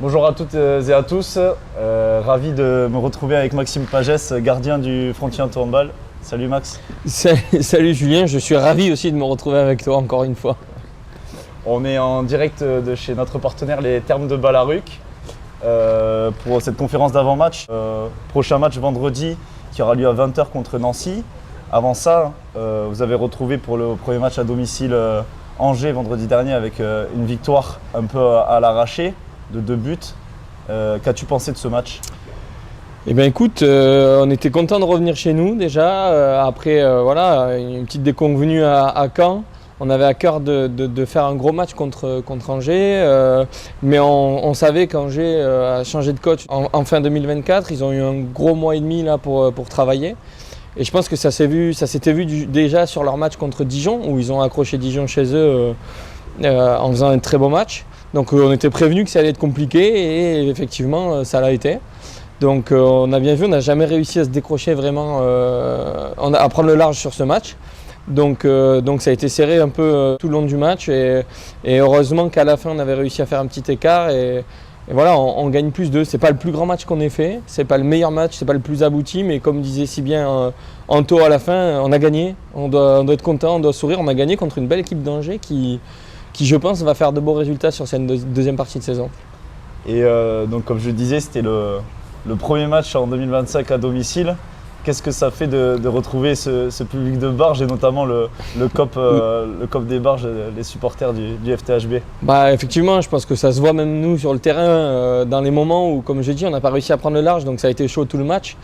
Bonjour à toutes et à tous, ravi de me retrouver avec Maxime Pagès, gardien du Frontier Handball. Salut Max. Salut Julien, je suis ravi aussi de me retrouver avec toi encore une fois. On est en direct de chez notre partenaire les Thermes de Ballaruc pour cette conférence d'avant-match. Prochain match vendredi qui aura lieu à 20 h contre Nancy. Avant ça, vous avez retrouvé pour le premier match à domicile Angers vendredi dernier avec une victoire un peu à l'arraché de 2 buts. Qu'as-tu pensé de ce match ? Eh bien écoute, on était content de revenir chez nous déjà, après voilà, une petite déconvenue à Caen. On avait à cœur de faire un gros match contre Angers, mais on savait qu'Angers a changé de coach en fin 2024. Ils ont eu un gros mois et demi là pour travailler. Et je pense que ça s'était vu déjà sur leur match contre Dijon, où ils ont accroché Dijon chez eux en faisant un très beau match. Donc on était prévenu que ça allait être compliqué et effectivement ça l'a été. Donc on a bien vu, on n'a jamais réussi à se décrocher vraiment, à prendre le large sur ce match. Donc ça a été serré un peu tout le long du match et heureusement qu'à la fin on avait réussi à faire un petit écart et voilà, on gagne plus 2. C'est pas le plus grand match qu'on ait fait, c'est pas le meilleur match, c'est pas le plus abouti, mais comme disait si bien Anto à la fin, on a gagné, on doit être content, on doit sourire, on a gagné contre une belle équipe d'Angers qui je pense va faire de beaux résultats sur cette deuxième partie de saison. Et donc comme je le disais, c'était le premier match en 2025 à domicile. Qu'est-ce que ça fait de retrouver ce public de Barge et notamment le COP des Barges, les supporters du FTHB ? Bah, effectivement, je pense que ça se voit même nous sur le terrain, dans les moments où, comme je dis, on n'a pas réussi à prendre le large, donc ça a été chaud tout le match.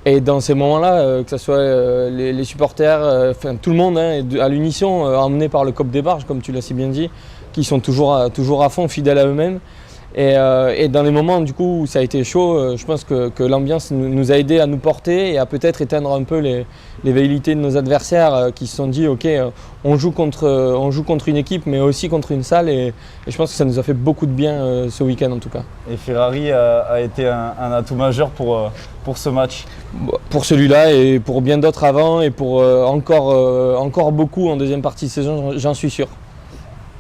Et dans ces moments-là, que ce soit les supporters, tout le monde à l'unisson, emmenés par le COP des Barges, comme tu l'as si bien dit, qui sont toujours à fond, fidèles à eux-mêmes. Et dans les moments du coup où ça a été chaud, je pense que l'ambiance nous a aidé à nous porter et à peut-être éteindre un peu les velléités de nos adversaires qui se sont dit ok, on joue contre une équipe mais aussi contre une salle et je pense que ça nous a fait beaucoup de bien ce week-end en tout cas. Et Ferrari a été un atout majeur pour ce match ? Pour celui-là et pour bien d'autres avant et pour encore beaucoup en deuxième partie de saison, j'en suis sûr.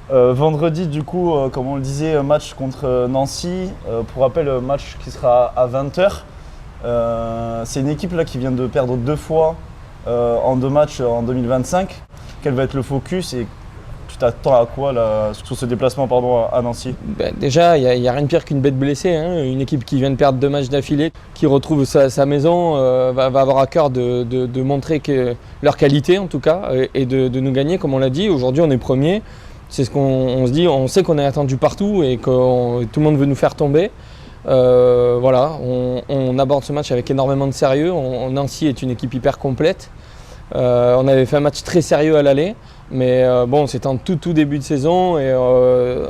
Vendredi, du coup, comme on le disait, match contre Nancy. Pour rappel, match qui sera à 20 h. C'est une équipe là, qui vient de perdre 2 fois en 2 matchs en 2025. Quel va être le focus et tu t'attends à quoi là, sur ce déplacement à Nancy ? Déjà, il n'y a rien de pire qu'une bête blessée. Une équipe qui vient de perdre 2 matchs d'affilée, qui retrouve sa maison, va avoir à cœur de montrer leur qualité en tout cas et de nous gagner, comme on l'a dit. Aujourd'hui, on est premier. C'est ce qu'on se dit, on sait qu'on est attendu partout et que tout le monde veut nous faire tomber. Voilà, on aborde ce match avec énormément de sérieux. Nancy est une équipe hyper complète. On avait fait un match très sérieux à l'aller, mais bon, c'était en tout début de saison et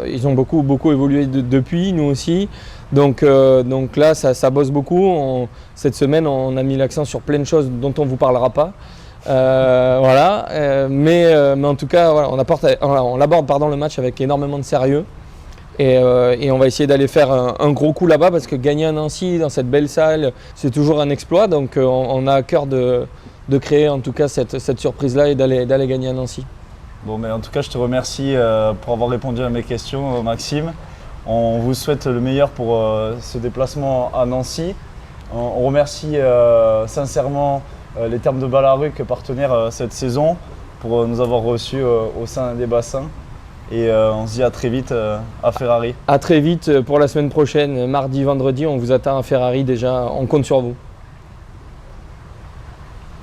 ils ont beaucoup évolué depuis, nous aussi. Donc là, ça bosse beaucoup. Cette semaine, on a mis l'accent sur plein de choses dont on ne vous parlera pas. Mais en tout cas, voilà, on aborde le match avec énormément de sérieux et on va essayer d'aller faire un gros coup là-bas parce que gagner à Nancy dans cette belle salle, c'est toujours un exploit. Donc on a à cœur de créer en tout cas cette surprise-là et d'aller gagner à Nancy. Bon, mais en tout cas, je te remercie pour avoir répondu à mes questions, Maxime. On vous souhaite le meilleur pour ce déplacement à Nancy. On remercie sincèrement les Thermes de Ballaruc, partenaires cette saison, pour nous avoir reçus au sein des bassins. Et on se dit à très vite à Ferrari. À très vite pour la semaine prochaine, mardi, vendredi, on vous attend à Ferrari déjà, on compte sur vous.